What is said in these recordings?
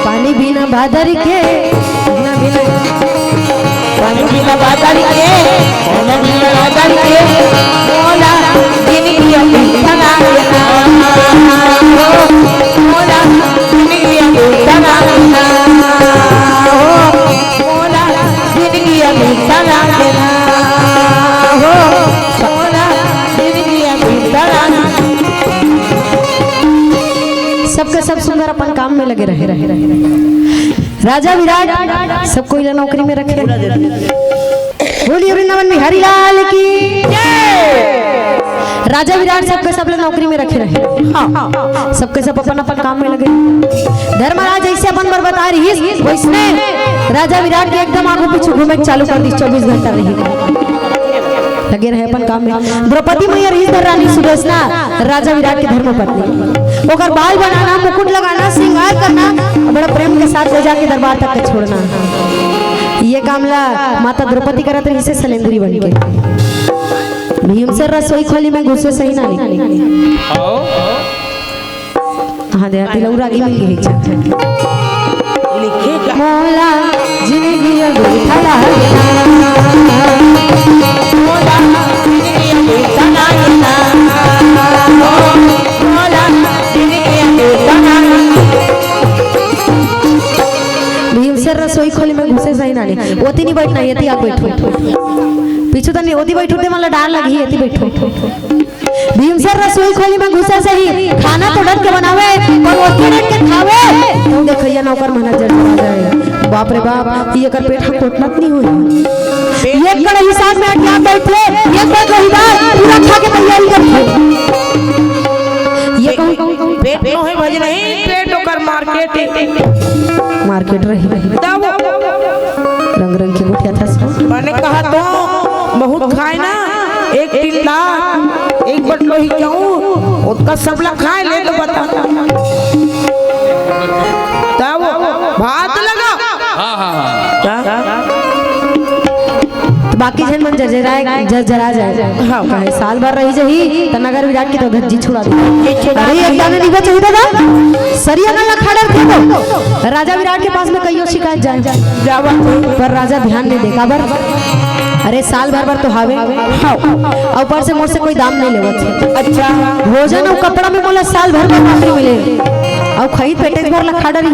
पानी बिना बादल के पानी बिना बादल के मोला दिन की अपेक्षा मोला दिन की अपेक्षा मोला दिन की अपेक्षा सबके सब सुंदर अपन काम में लगे रहे राजा विराट सबको नौकरी में रखे। बोलिए वृंदावन में हरिलाल की राजा विराट सबके सब नौकरी में रखे रहे। सबके सब अपन अपन काम में लगे। धर्मराज ऐसे अपन पर बता रही वैसने राजा विराट के एकदम आगू पीछे घूमे चालू कर दी। 24 घंटा रही लगे रहे अपन काम में। द्रौपदी मैया रही रानी सुदर्शना राजा विराट के धर्म पत्नी। ओकर बाल बनाना, मुकुट लगाना, श्रृंगार करना, बड़ा प्रेम के साथ ले जाके दरबार तक के छोड़ना। ये कामला माता द्रौपदी करत रही से सलेंदरी बन के। भीम से रसोई खोली में घुसे सही ना नहीं। हाँ दे आती लौरा की मिल गई मोला जिंदगी बैठा भीम से रसोई खोली में घुसे सही ना नहीं। ओती नहीं बैठना ये आप बैठो पीछे तो नहीं ओती बैठो ते मतलब डाल लगी ये बैठो। भीम से रसोई खोली में घुसे सही खाना तो डर के बनावे पर ओती डर के खावे तो देखिए नौकर मैनेजर आ जाए। बाप रे बाप ये कर पेट कोटना नहीं हुई। ये कड़े हिसाब में क्या बैठे ये बात रही बात पूरा खा के तैयारी करते। ये कहूं पेट नो है भज नहीं पेट ओकर मार्केट रही रंग रंग की मुठिया था। मैंने कहा तो बहुत खाए ना एक टिल्ला एक बटलो ही क्यों उसका सब लोग खाए ले तो बता तब भात लगा। बाकी जन मन जरा जाए कहे साल भर रही जही त नगर विराट की तो धज्जी छुड़ा दी। अरे एक दाना निभा चाहिए था सरिया ना खड़ा रखे तो राजा विराट के पास में कईयों शिकायत जाए जावा पर राजा ध्यान नहीं देगा बर। अरे साल भर तो हावे ऊपर से मुझसे कोई दाम नहीं लेवत। अच्छा भोजन और कपड़ा में बोला साल भर में नौकरी मिले और खरीद पेटेज भर लखा डरी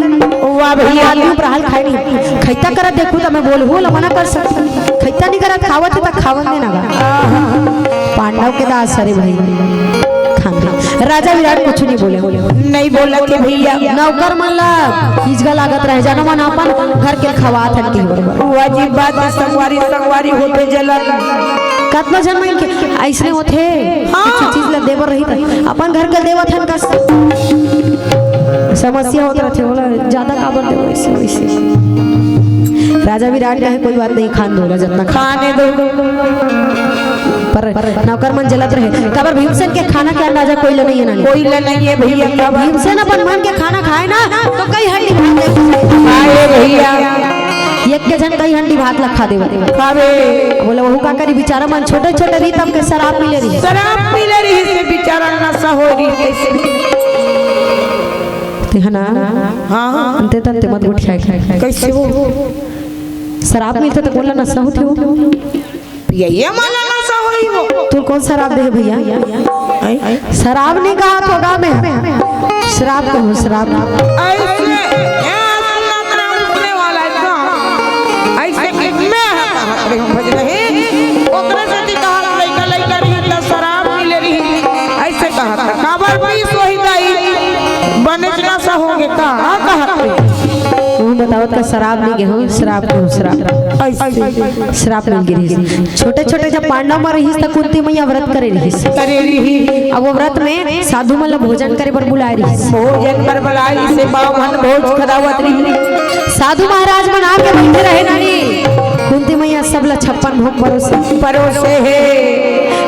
वाह भैया आलू प्रहाल खाए नहीं खैता करत देखू तो मैं बोलू मना कर सकता खैता नहीं करत खावत है तक खावन देना पांडव के दास अरे भाई राजा विराट कुछ नहीं बोले नहीं बोला के भैया नौकर मल्ला खींचगा लागत रह जाना मन अपन घर के खवात हन के बराबर वाजिब बात है संगवारी होते जलन कतना जन्म के ऐसने होते कुछ चीज ला देवर रही अपन घर के देवत हन का समस्या होत रहते बोला ज्यादा काबर दे वैसे राजा विराट कहे कोई बात नहीं खान दो जितना खाने दो पर नौकर मन जलत रहे कबर भीमसेन के खाना के अंदाजा कोई नहीं है ना कोई नहीं है भैया भीमसेन अपन मन के खाना खाए ना तो कई हंडी भात खाए भैया एक के जन कई हंडी भात लखा देवे खावे बोले वहू का करी बेचारा मन छोटे छोटे रही तब के शराब पी ले रही से बेचारा नशा हो रही कैसे है ना। हां अंते तंते मत उठाए कैसे वो शराब मिलते तो बोला नशा होती हो ये माला नशा गई वो। तू कौन शराब दे भैया? शराब नहीं कहा तो गा में शराब कहो शराब। ऐसे वाला ऐसे मैं भज रहे ओकरे से कहा लइका लइका रही त शराब पी ले रही ऐसे कहा था काबर भी सोही दाई बनेजना सा होगे का कहत तू बताओ तो शराब नहीं गए शराब कहो शराब शराब नहीं गिरी। छोटे छोटे जब पांडव में रही त कुंती मैया व्रत करे रही। अब वो व्रत में साधु मतलब भोजन करे पर बुलाए रही। भोजन पर बुलाई से बावन भोज खदावत रही। साधु महाराज बना के बैठे रहे नानी। कुंती मैया सब ला 56 भोग परोसे है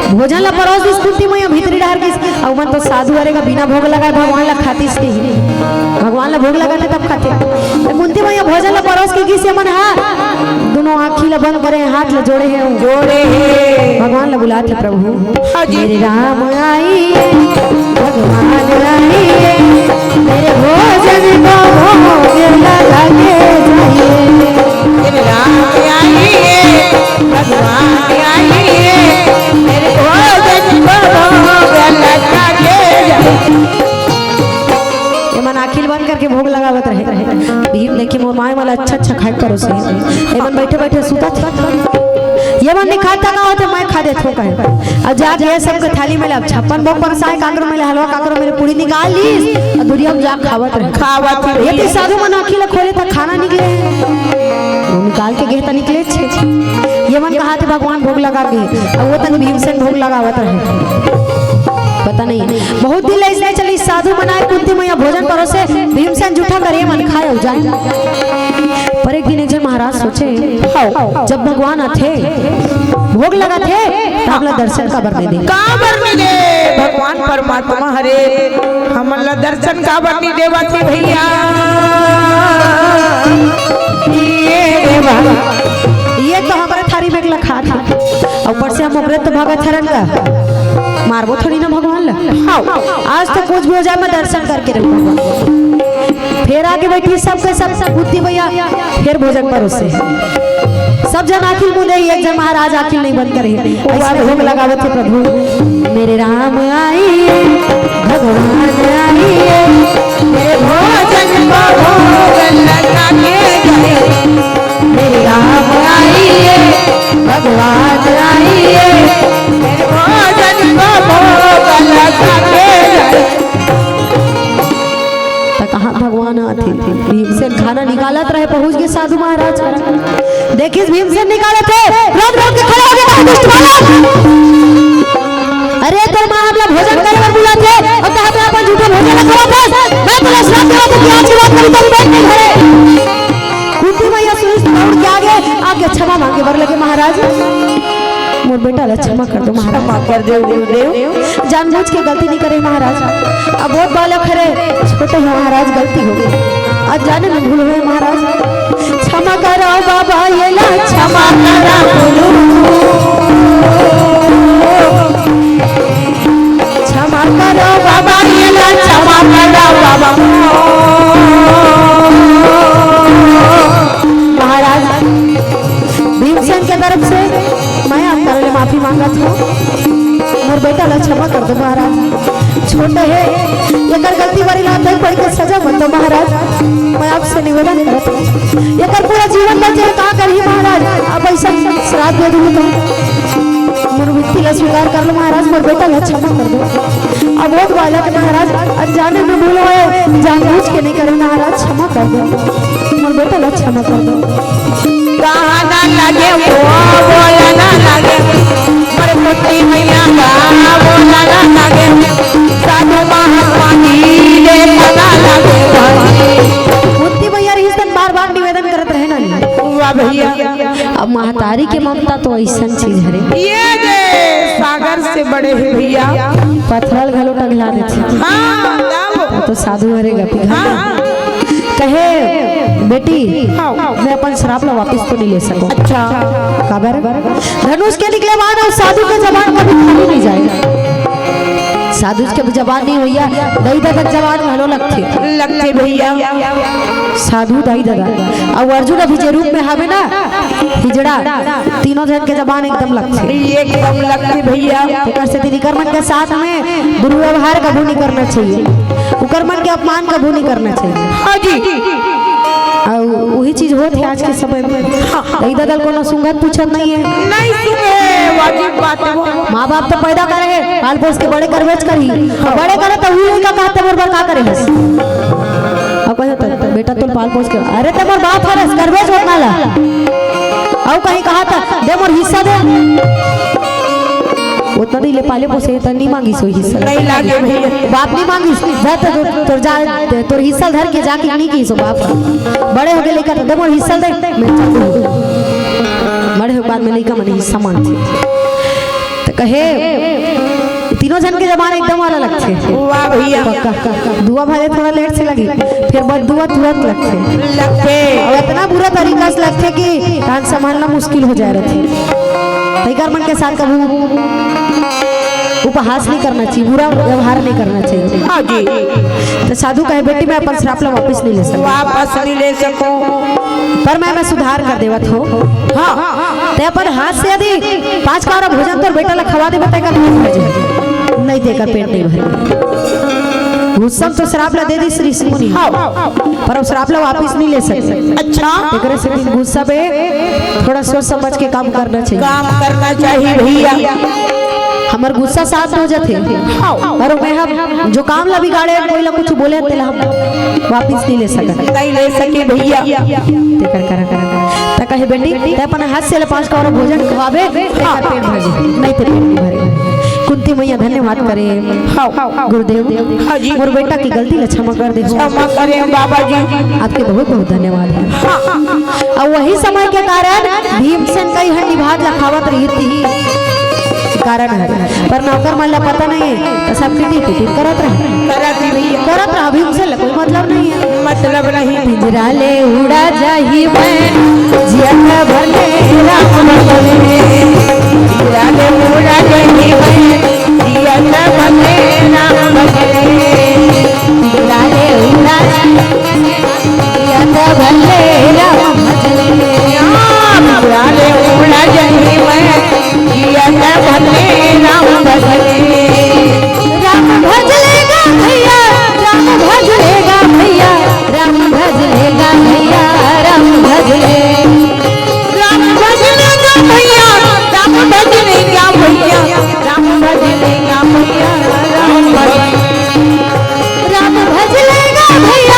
भोजन ला परोस दिस। कुंती मैया भीतरी डार की और मन तो साधु अरेगा बिना भोग लगा भगवान ला खाती से ही भगवान ला भोग लगाते तब खाते। तो कुंती मैया भोजन ला परोस के किसी मन हाथ दोनों आँखी ला बंद करे हाथ ला जोड़े हैं भगवान ला बुलाते प्रभु मेरे राम आई भगवान आई मेरे भोजन को भोग लगाके जाइए मेरे राम आइए भगवान आइए मेरे भोजन को भोग लगाके ये मन आखिल बंद करके भोग लगावत रहे। भीम देखी मोर माए वाला अच्छा खाए करो से ये मन बैठे बैठे सुता था। ये मन नहीं खाता का होते मैं खा देत हो कहे। अब जाके ये सब के थाली में लब 56 भोग परसाए काकरो में हलवा काकरो में पूरी निकाल ली और दुनिया में जा खावत रहे। ये तो साधु मन आखिल खोले था खाना निकले वो निकाल के गए था निकले छे। ये मन कहा थे भगवान भोग लगा के और वो तन भीमसेन भोग लगावत रहे। पता नहीं बहुत दिन ऐसे चली साधु मनाए कुंती मैया भोजन परोसे भीमसेन जूठा करे मन खाए हो जाए। पर एक दिन एक जन महाराज सोचे जब भगवान आते भोग लगा थे तो आप लोग दर्शन का बरने दे भगवान परमात्मा हरे हमला दर्शन का बरनी देवा थी भैया। ये तो हमारे थारी में लखा था ऊपर से हम उपरे तो भगत हरन का मारबो थोड़ी ना भगवान ला। आज तो कुछ भी हो जाए मैं दर्शन करके रहूंगा। फिर आगे बैठी सबके सब बुद्धि भैया फिर भोजन परोसे सब जन आखिल मुझे एक जन महाराज आखिल नहीं बंद करे ऐसे भोग लगावे थे प्रभु मेरे राम आइए भगवान आइए मेरे भोजन को भोग लगाके जाइए मेरे राम आइए भगवान आइए मेरे भोजन को भोग लगाके कहाँ भगवान आते थे। भीमसेन खाना निकालत रहे पहुंच गए साधु महाराज देखिए भीमसेन निकाले थे रोक रोक के खड़े हो गए दुष्ट बालक। अरे तो मां हमला भोजन करे पर बुलाते और कहा पे अपन झूठे भोजन लगा था मैं तो श्राप देवा तो क्या की बात करी तो बैठ नहीं खड़े। कुंती मैया सुनिस दौड़ के आगे क्षमा मांगे बर लगे महाराज मोर बेटा ला क्षमा कर दो महाराज क्षमा कर दो गुरुदेव जानबूझ के गलती नहीं करे महाराज। अब बहुत बालक खरे छोटे महाराज गलती हो गई आज जाने में भूल हुए महाराज क्षमा करो बाबा ये ला क्षमा करो क्षमा करो बाबा ये ला क्षमा करो बाबा महाराज भीमसेन के तरफ से मैं आपका माफी मांगा था मोर बेटा ला क्षमा कर दो महाराज छोटे है ये गलती बारी लाभ नहीं पड़ के सजा मत दो महाराज। मैं आपसे निवेदन करता हूँ ये पूरा जीवन बचे कहा करिए महाराज आप ऐसा श्राप दे दूंगी तो मोर व्यक्ति ला स्वीकार कर लो महाराज मोर बेटा ला क्षमा कर दो। अब बहुत बालक महाराज अनजाने में भूल हुए जानबूझ के नहीं करे महाराज क्षमा कर दो मोर बेटा ला क्षमा कर दो। गाना लगे वो बोला ना लगे पर मुट्ठी मैया गा बोला ना लगे साधु महात्मा की ले पता लगे मुट्ठी मैया रही तन बार-बार निवेदन करत रहे ना वाह भैया। अब महतारी के ममता तो ऐसा चीज है ये दे सागर से बड़े हैं भैया पत्थर घलो टंगला देते हां तो साधु मरेगा पिघल कहे बेटी मैं अपन श्राप ला वापस तो नहीं ले सकूं। अच्छा काबर धनुष के निकले बाण और साधु के जबान कभी खाली नहीं जाएगा साधु के जवान नहीं होइया दई दादा जवान घलो लगते भैया साधु दाई दादा और अर्जुन अभी जे रूप में हवे ना हिजड़ा तीनों जन के जवान एकदम लगते एकदम लगते भैया। एकर से कर्मन के साथ में दुर्व्यवहार कबू नहीं करना चाहिए, कर्मन के अपमान कबू नहीं करना चाहिए। हाँ जी और वही चीज होती है आज के समय में। दई दादा को ना सुंगत पूछत नहीं है, नहीं सुने वाजिब बात है। माँ बाप तो पैदा करे पाल पोस के बड़े करवेच करी बड़े करे तो हुई का कहते बरबर का करे बस अब कहते तो बेटा तुम पाल पोस के अरे तमर बाप हरस करवेच होना ला और कहीं कहा था दे मोर हिस्सा दे उतना दिले पाले पोसे तो नहीं मांगी सो हिस्सा नहीं लागे भैया बाप नहीं मांगी तोर जा तोर हिस्सा धर के जाके नहीं की सो बाप बड़े हो गए लेकर दे मोर हिस्सा दे बड़े हो बाद में लेकर मन हिस्सा मांगते तो कहे तीनों जन के जमाने एकदम वाला लगते वाह भैया दुआ भाई थोड़ा लेट से लगी फिर बस दुआ तुरंत लगते और इतना बुरा तरीका से लगते कि कान संभालना मुश्किल हो जा रहे थे। मन के साथ कभी उपहास नहीं करना चाहिए, बुरा व्यवहार नहीं करना चाहिए। हाँ जी तो साधु कहे बेटी मैं अपन श्राप ला वापस नहीं ले सकूं पर मैं सुधार कर देवत हो। हाँ ते अपन हाथ से यदि 5 कौरा भोजन तो बेटा ला खवा दे बताएगा नहीं देकर पेट नहीं भरेगा। गुस्सा तो श्राप ला दे दी श्री मुनि पर श्राप ला वापस नहीं ले सकते। अच्छा एकरे से गुस्सा पे थोड़ा सोच समझ के काम करना चाहिए भैया। हमार गुस्सा साथ हो जाते और मैं हम जो काम ला बिगाड़े कोई ला कुछ बोले तेला हम वापस नहीं ले सके भैया। कहे बेटी ते अपन हाथ से 5 कौरा भोजन खवावे तेरा पेट भर जाए नहीं ते पेट नहीं भरेगा। कुंती मैया धन्यवाद करे गुरुदेव मोर बेटा की गलती ला क्षमा कर दे बाबा जी आपके बहुत बहुत धन्यवाद है। और वही समय के कारण भीमसेन कई हंडी भात लखावत रही थी कारण है पर नौकर मन ला पता नहीं है तो सब टिटी करत रहा भीमसेन कोई मतलब नहीं है। पिंजरा ले उड़ा जाही मैं जिया भले राम भले पिंजरा ले उड़ा जाही मैं जिया भले राम भले पिंजरा ले उड़ा जिया भले राम भले पिंजरा ले उड़ा जाही मैं जिया भले राम भले राम भज लेगा भैया राम भज लेगा भैया राम भज लेगा भैया राम भज ले राम भज लेगा भैया राम भज लेगा भैया राम भज लेगा भैया राम भज लेगा भैया राम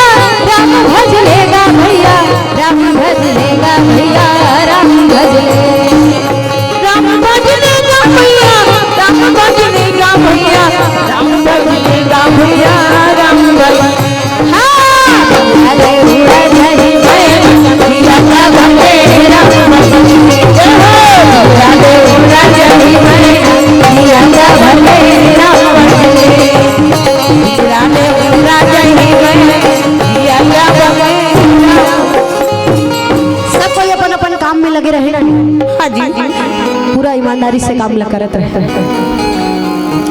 भज लेगा भैया राम भज लेगा भैया राम भज ले राम भज लेगा भैया राम भज लेगा भैया राम भज लेगा भैया राम भज अरे उड़ा जाही मैं जिया भले राम भले अरे उड़ा जाही मैं जिया भले राम भले अरे उड़ा जाही मैं जिया भले। सब कोई अपन अपन काम में लगे रहे। हाँ जी पूरा ईमानदारी से काम करत रहे।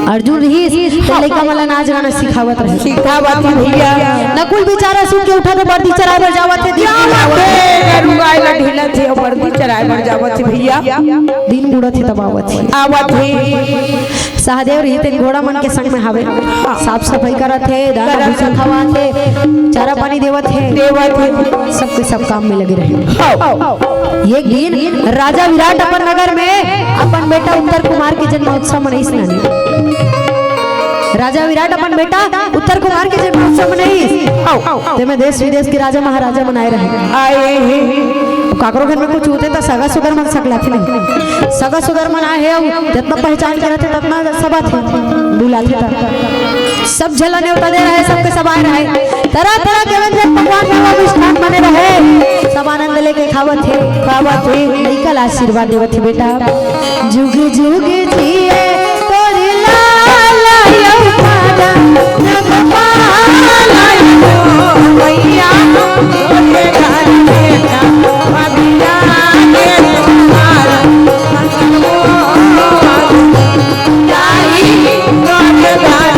अर्जुन ही लड़का वाला नाच गाना सिखावत भैया। नकुल बेचारा सूख के उठा तो बर्दी चराए बर जावत थे भैया दिन बुढ़त ही तब आवत थे। सहदेव रही थे घोड़ा मन के संग में हवे साफ सफाई करत थे दाना भूसा खवाते चारा पानी देवत थे सबके सब काम में लगे रहे। एक दिन राजा विराट अपन नगर में अपन बेटा उत्तर कुमार के जन्मोत्सव मनाई। राजा विराट अपन बेटा उत्तर कुमार के जन्मोत्सव मनाई ते में देश विदेश के राजा महाराजा मनाए रहे। काकरो घर में कुछ होते तो सगा सुगर मन सकला थे नहीं सगा सुगर मन आए जितना पहचान करते उतना सब थे बुला थे सब झला न्योता दे रहे सबके सब आए रहे तरह तरह के व्यंजन पकवान में मिष्ठान बने रहे सब आनंद लेके खावत थे निकल आशीर्वाद देवत थे बेटा जुग जुग जिए तोरी लाला यौताना नगपाला मैया तोरे घर बेटा अबिया के तुम्हारा जाई तोरे घर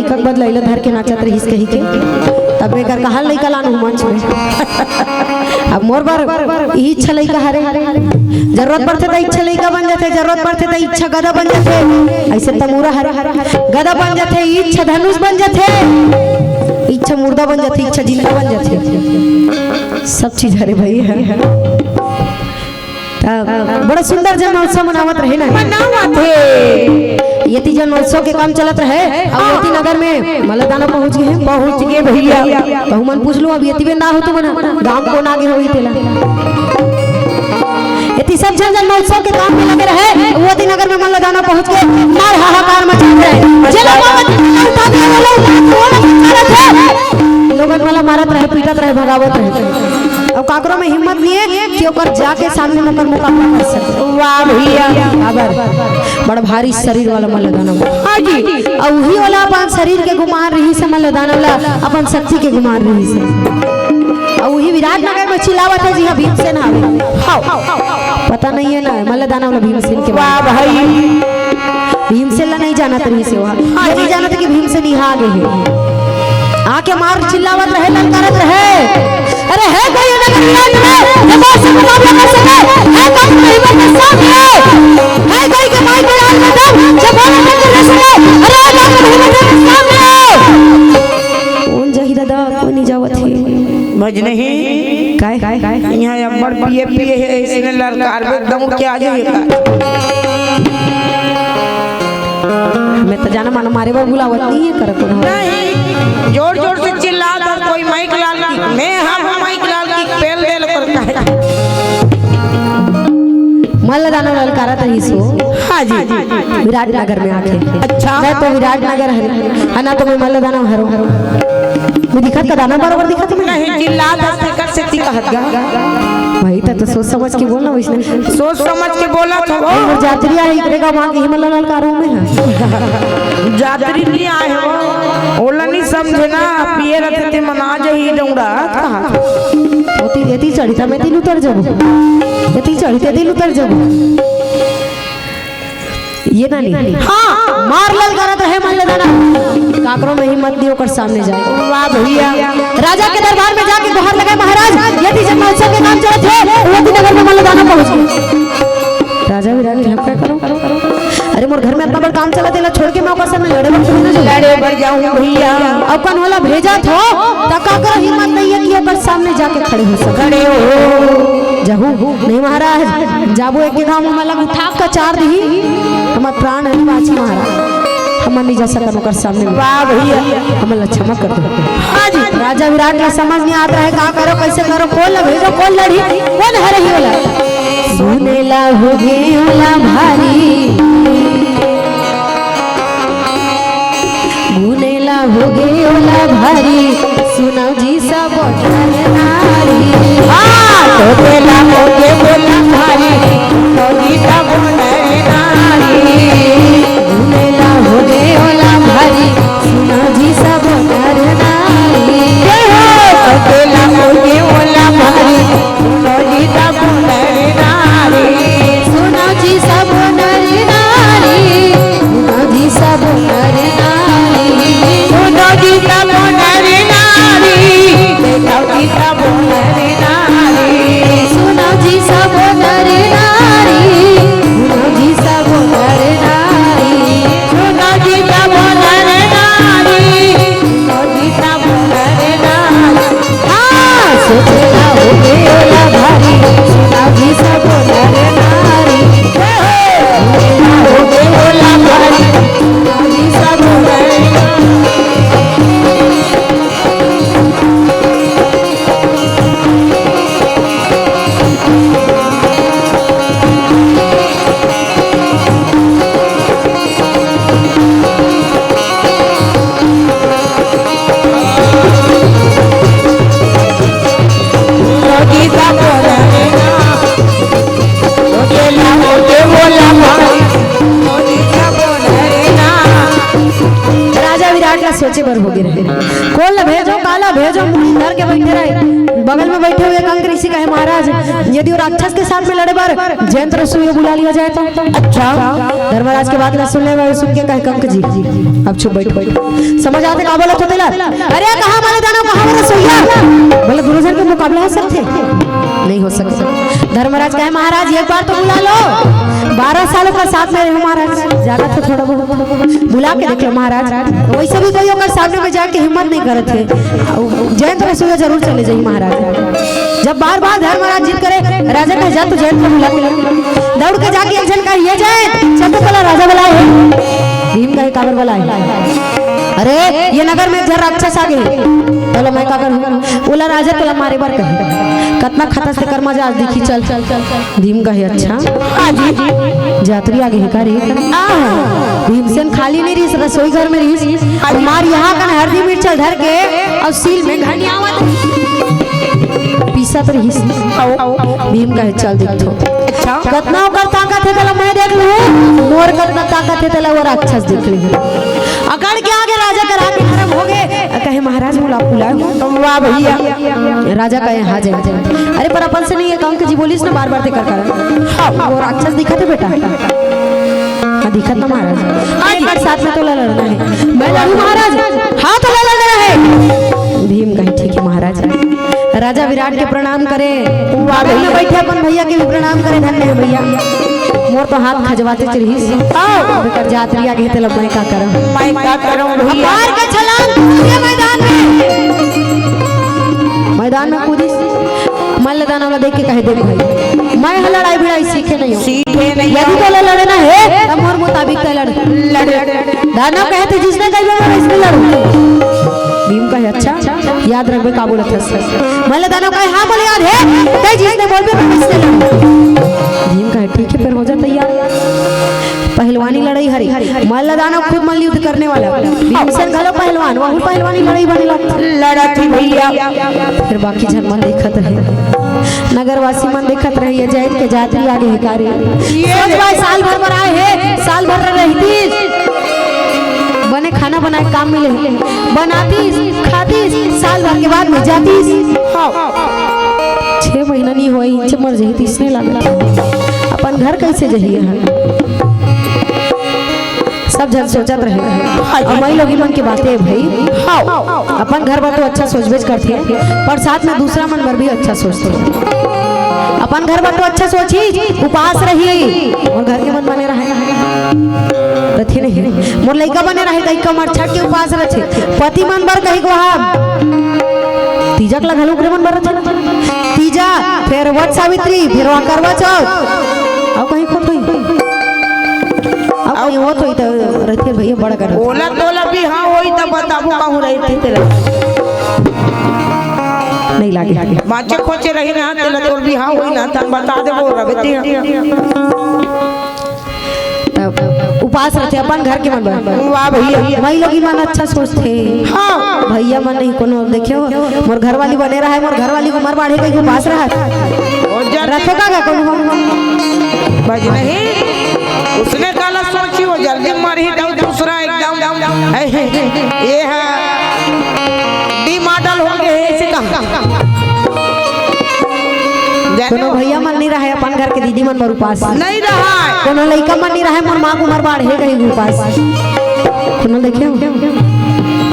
लइका के बदला धर के नाचत रहीस कही के तब मैं कर कहा लइका लान मंच में अब मोर बार ई इच्छा लइका हरे जरूरत पड़ते त इच्छा लइका बन जाते जरूरत पड़ते त इच्छा गदा बन जाते ऐसे तमूरा हरे गदा बन जाते इच्छा धनुष बन जाते इच्छा मुर्दा बन जाती इच्छा जिंदा बन जाती सब चीज हरे भाई है बड़ा सुंदर जन्मोत्सव मनावत रहे ना मनावत है यति जन्मोत्सव के काम चलत रहे अब यति नगर में मलदाना पहुंच गए भैया तो मन पूछ लो अब यति में ना हो तो मना गांव को ना आगे होई तेला यति सब जन्मोत्सव के काम में लगे रहे यति नगर में मलदाना पहुंच के मार हाहाकार मचा रहे चलो उठा दे लोगन वाला मारत रहे पीटत रहे भगावत रहे अब काकरो में हिम्मत नहीं है कि ओकर जाके सामने मुकर मुकाबला कर सके वाह भैया अबर बड़ा भारी शरीर वाला मलदाना हां जी और वही वाला अपन शरीर के गुमार रही से मलदाना वाला अपन शक्ति के गुमार रही से और वही विराट नगर में चिल्लावत है जी हां भीमसेन आवे पता नहीं है ना मलदाना वाला भीमसेन के वाह भाई भीमसेन ला नहीं जाना तरी से वहां नहीं जाना था कि भीमसेन यहाँ आगे है आके मार चिल्लावत रहे ललकारत रहे अरे है कोई नगर विराट में जब से मुकाबला कर सके है कोई महिमा के सामने है कोई के माई के लाल में दम जब बोले मंदिर रस में अरे है कोई महिमा के सामने कौन जही दादा कोई नहीं जावत है भज नहीं काय यहाँ अब्बड़ पिए है इसने ललकार में दम के आ जाएगा मैं तो जाना मानो मारे बाबू बुलावत नहीं है करत नहीं जोर जोर से चिल्ला दो कोई माइक लाल की मैं हम माइक लाल की पेल दे कर कहे मलदाना ललकारा तही सो हां जी विराट नगर में आके अच्छा मैं तो विराट नगर है ना तो मैं मलदाना हरो मैं दिखत का दाना बराबर दिखत मैं नहीं चिल्ला दस कर सकती कहत गा भाई तो सोच समझ के बोलना वैसे सोच समझ के बोला था वो जात्रिया इकरे का वहां के हिमालय ललकारों में है जात्री नहीं आए हो ओला नहीं समझे ना पिए रहते थे मना जही डौड़ा होती देती चढ़ी था मैं दिल उतर जाबो देती चढ़ी थे दिल उतर जाबो ये ना नहीं हां मार ललकारत रहे मलदाना काकरों में हिम्मत नहीं होकर सामने जाए वाह भैया राजा के दरबार में जाके गुहार लगाए महाराज यदि जन्मोत्सव के काम चलत है यदि नगर में मलदाना पहुंच गए राजा विराट झपका करो अरे मोर घर में इतना बड़ा काम चला देला छोड़ के मैं ओकर सामने लड़े बढ़ जाऊं भैया अपन वाला भेजा थो तका कर हिम्मत नहीं है कि ओकर सामने जाके खड़े हो सके खड़े हो जहू नहीं महाराज जाबो एक के गांव में लग उठा का चार दी हमर प्राण है बाची महाराज हम नहीं जा सकन ओकर सामने वाह भैया हमला क्षमा कर दो हां जी राजा विराट का समझ नहीं आता है का करो कैसे करो कौन भेजो कौन लड़ी कौन हरही होला सुनेला हो गेला भारी सुनेला हो गेला भारी सुनो जी सब नारी हां तो बेला हो के बोला भारी तो जी सब नारी सुनेला हो गेला भारी सुनो जी सब नारी तो बेला हो के बोला भारी तो जी सब नारी सुनो जी सब नारी सुनो जी सब नारी सुनो जी सब नारी देखो जी सब नारी सुनो जी सब नारी सुनो जी सब नारी सुनो जी सब नारी सुनो जी सब नारी हाँ सोचेला हो गेला भारी सुनो जी सब नारी हो के बोला भारी सुनो जी सब राजा विराट का सोचे बर हो गए रहे कौन भेजो काला भेजो घर के बैठे रहे बगल में बैठे हुए कंक ऋषि कहे महाराज यदि वो राक्षस के साथ में लड़े बार जयंत रसोई बुला लिया जाए तो अच्छा। धर्मराज के बात न सुनने वाले सुन के कहे कंक जी अब चुप बैठो समझ आते का बोला तो तेला अरे कहां मारे दाना कहां मारे रसोईया बोले गुरुजन के मुकाबला हो सकते नहीं हो सकता। धर्मराज कहे महाराज एक बार तो बुला लो 12 सालों का साथ में रहे महाराज ज्यादा तो थोड़ा बहुत बुला के देख लो महाराज। वैसे भी कोई होकर सामने में जाके हिम्मत नहीं करे थे जयंत रसोईया जरूर चले जाइए महाराज। जब बार बार धर्मराज जिद करे राजा कह जा तो जयंत को बुला के दौड़ के जाके एक जन का ये जय चल तो बोला राजा बुलाए भीम का काबर बुलाए अरे ये नगर में जर राक्षस आ गए बोलो मैं का करूं बोला राजा तोला मारे बार कहे कितना खतरा से कर्मा जा दिखी चल चल चल भीम कहे अच्छा आजी जातरी आगे है का रे भीमसेन खाली नहीं रही रसोई घर में रही मार यहाँ का हल्दी मिर्च धर के और सील में घनिया पीसा तो रही भीम कहे चल देखो कितना ओकर ताकत है तला मैं देख लूं मोर कितना ताकत है तला वो राक्षस देख ली अकड़ के आगे राजा करा के नरम हो गए कहे महाराज बुला वाह भैया राजा कहे हां जय अरे पर अपन से नहीं है कंक जी बोलिस ना बार बार कर वो राक्षस दिखा थे बेटा हां दिखत ना महाराज आज साथ में तो लड़ना है मैं लड़ू महाराज हां तो लड़ना है भीम कहे ठीक है महाराज। राजा विराट के प्रणाम करे में बैठे अपन भैया के भी प्रणाम करे धन्य है भैया मोर तो हाथ खजवाते चढ़ी बेकर जातरी आगे ते लब मैं का करम भैया मार के छलांग ये मैदान में कूदी मल्लदान वाला देख के कहे देख भाई मैं लड़ाई भिड़ाई सीखे नहीं यदि तो लड़े ना है तब मोर मुताबिक लड़ दानव कहते जिसने कही मैं इससे लड़ूं भीम कहे अच्छा याद रखबे का बोलत है मल्ल दानव कहे हां बोले याद है कई जिसने बोल पे मैं इससे लड़ूं भीम कहे ठीक है फिर हो जा तैयार। पहलवानी लड़ाई हरी मल्ल दानव खुद मल्ल युद्ध करने वाला भीमसेन घलो पहलवान वही पहलवानी लड़ाई बनी लड़ा थी भैया। फिर बाकी जन मन देखत रहे नगरवासी मन देखत रहे ये जैन के जातरी आगे हिकारी सोच भाई साल भर पर आए है साल भर रहती बने खाना बनाए काम मिले बनाती खाती साल भर के बाद में जाती 6 महीना नहीं हुई इंच मर जाही इसने लगा अपन घर कैसे जहिए सब जन सोचत रहे और मई लोग मन की बातें भाई अपन घर पर तो अच्छा सोचबेच करती है पर साथ में दूसरा मन पर भी अच्छा सोचते अपन घर पर तो अच्छा सोची उपास रही और घर के मन बने रहे रथे नहीं मोर लइका बने रहे कई कमर छठ के उपास रथे पति मन बर कही को तीजा के लगल ओकरे मन बर रथे तीजा फिर वट सावित्री फिर वहां करवा चौथ और कहीं को कोई अब कहीं हो तो रथे भैया बड़ा कर ओला तोला भी हां होई तब बताबू कहू रही थी तेरे नहीं लागे माचे खोचे रही ना तेला तोर भी हां होई ना तन बता दे वो रबती उपास रहते अपन घर के मन वाह भैया वही लोग मन अच्छा सोचते हाँ भैया मन नहीं कोनो देखियो मोर घर वाली बने रहा है मोर घर वाली उमर बाढ़े के उपास रहा रखे का कोनो बज नहीं उसने काला सोची वो जल्दी मरी दो दूसरा एकदम ये है डी मॉडल हो गए ऐसे कहां कोनो भैया मन नहीं रहा अपन घर के दीदी मन मोर उपास नहीं रहा कोनो लइका मन नहीं रहा मोर मां उमर बाढ़े गई उपास कोनो देखियो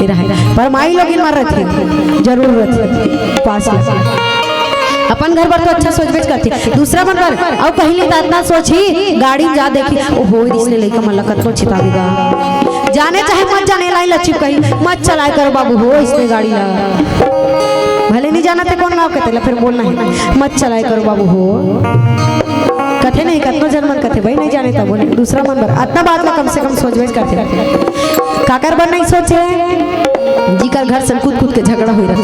ये रहा पर माई लोग इन मर रखे जरूर रखे उपास अपन घर पर तो अच्छा सोचबेच करती दूसरा मन पर और पहले तो इतना सोची गाड़ी जा देखी ओहो इसने लइका मन लकत तो छिपावेगा जाने चाहे मत जाने लाई लच्छी कही मत चलाए करो बाबू हो इसने गाड़ी ला भले नहीं जाना थे कौन गाँव कहते फिर बोलना है मत चलाए करो बाबू हो कथे नहीं कतना जन्म कथे भाई नहीं जाने तब बोले दूसरा मन पर इतना बात में कम से कम सोचबेच करते काकर पर नहीं सोचे जी कर घर से कूद कूद के झगड़ा हो रहे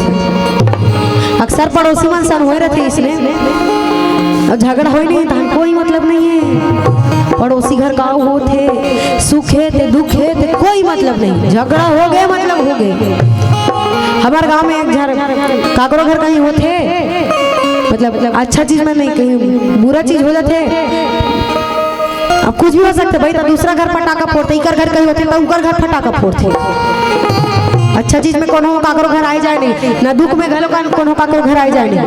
अक्सर पड़ोसी मन सन हो रहे इसलिए और झगड़ा हो नहीं तो कोई मतलब नहीं है पड़ोसी घर गाँव होते सुखे थे दुखे थे कोई मतलब नहीं झगड़ा हो गए मतलब हो गए हमारे गांव में एक घर काकरो घर कहीं होते मतलब अच्छा चीज में नहीं कहीं बुरा चीज हो जाते अब कुछ भी हो सकता भाई तो दूसरा घर पटाखा फोड़ते इकर घर कहीं होते तो उकर घर पटाखा फोड़ते अच्छा चीज में कोनो काकरो घर आए जाए नहीं, ना दुख में घलो कोनो काकरो घर आए जाए नहीं।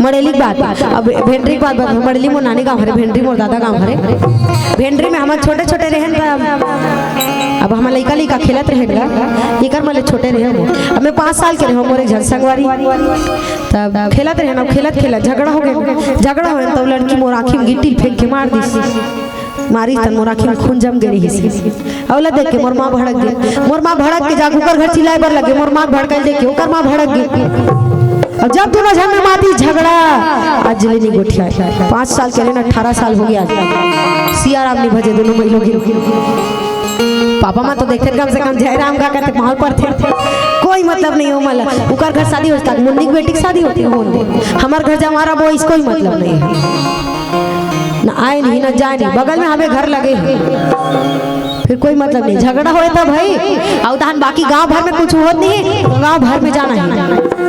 मड़ेली की बात, अब भेंडरी की बात बता। मड़ेली मोर नानी गाँव हरे, भेंडरी मोर दादा गाँव हरे। भेंडरी में हमारे छोटे छोटे रहन, अब हम लइका लइका खेलत रहेगा, एकर मले छोटे रहे हो। अब मैं 5 साल के रहे मोर एक झलसंगवारी, तब खेलत रहे ना, खेलत खेलत झगड़ा हो गया। झगड़ा हो तब लड़की मोर आँखी में गिट्टी फेंक के मार दी, मारी तन मोर आँखी में खून जम गई रही। अवला देख के मोर माँ भड़क गई। मोर माँ भड़क के जाके ओकर घर चिल्लाए बर लगे। मोर माँ भड़काई देख के ओकर माँ भड़क गई। अब जब दोनों झगड़े माती झगड़ा आज जिले नहीं गोठिया। 5 साल के रहना 18 साल हो गया। सियाराम नहीं भजे दोनों महिलों की। पापा माँ तो देखते कम से कम जयराम का कहते माहौल पर थे, कोई मतलब नहीं हो। मला उकर घर शादी होता, मुन्नी की बेटी की शादी होती है। हमारे घर जब हमारा वो इसको ही मतलब नहीं है, ना आए नहीं ना जाए नहीं, बगल में हमें घर लगे हैं, फिर कोई मतलब नहीं। झगड़ा होए तो भाई अवधान, बाकी गांव भर में कुछ होत नहीं, गांव भर में जाना है,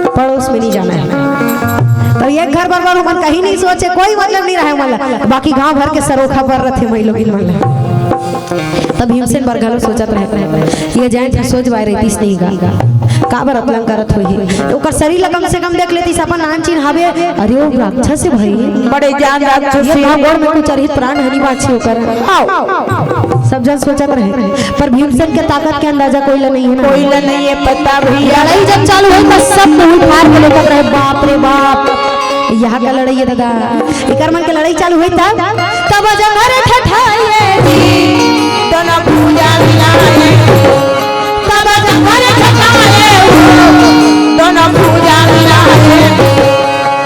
पड़ोस में नहीं जाना है। तो एक घर बर्बाद मन कहीं नहीं सोचे, कोई मतलब नहीं रहा मला, बाकी गांव भर के सरोखा पर रथे मई लोग मला। तब भीमसेन बरगलो सोचत रहे ये जाए सोच बाय रही नहीं गा काबर अपलंग करत होई। ओकर शरीर लगम से कम देख लेती अपन नान चिन्ह हवे। अरे ओ राक्षस है भाई, बड़े जान राक्षस ये गोड़ में कुछ रहित प्राण हनी बाछी होकर आओ। सब जन सोचत रहे, पर भीमसेन के ताकत के अंदाजा कोई नहीं है, कोई नहीं है पता भैया। लड़ाई जब चालू हुई तो सब मुंह फाड़ के लेकर रहे। बाप रे बाप, यहाँ का लड़ाई है दादा। इकर मन के लड़ाई चालू हुई तब जब घर ठठाए दोनों पूजा मिलाए, तब जब घर ठठाए दोनों पूजा मिलाए,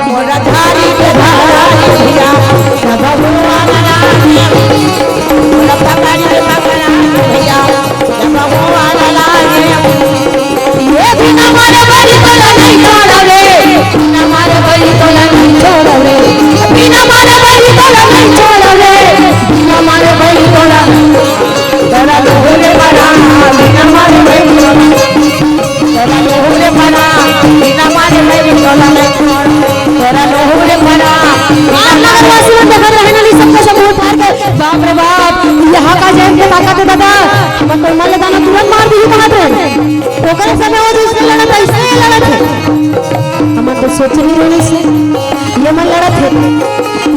मोरा धारी के धारी भैया सब भगवान लाए, मोरा पकड़ी के पकड़ा भैया सब भगवान लाए। ये भी न मारे बड़ी तो नहीं छोड़वे, न मारे बड़ी तो नहीं छोड़वे, बिना मारे बड़ी तो नहीं छोड़वे, बिना मारे बड़ी तो तेरा लोहरे बना बिना मारे बैठ चला, तेरा लोहरे बना बिना मारे बैठ चला, तेरा लोहरे बना वासी में देखा रहने वाली सबका सब मुंह फाड़ के। बाप रे बाप, यहाँ का जैन के ताकत है दादा। हम कोई मार दाना तुरंत मार दी कहां पे ओकर समय वो दूसरे लड़ा था, इसने लड़ा थे। हम तो सोच नहीं रहे से ये मन लड़ा थे।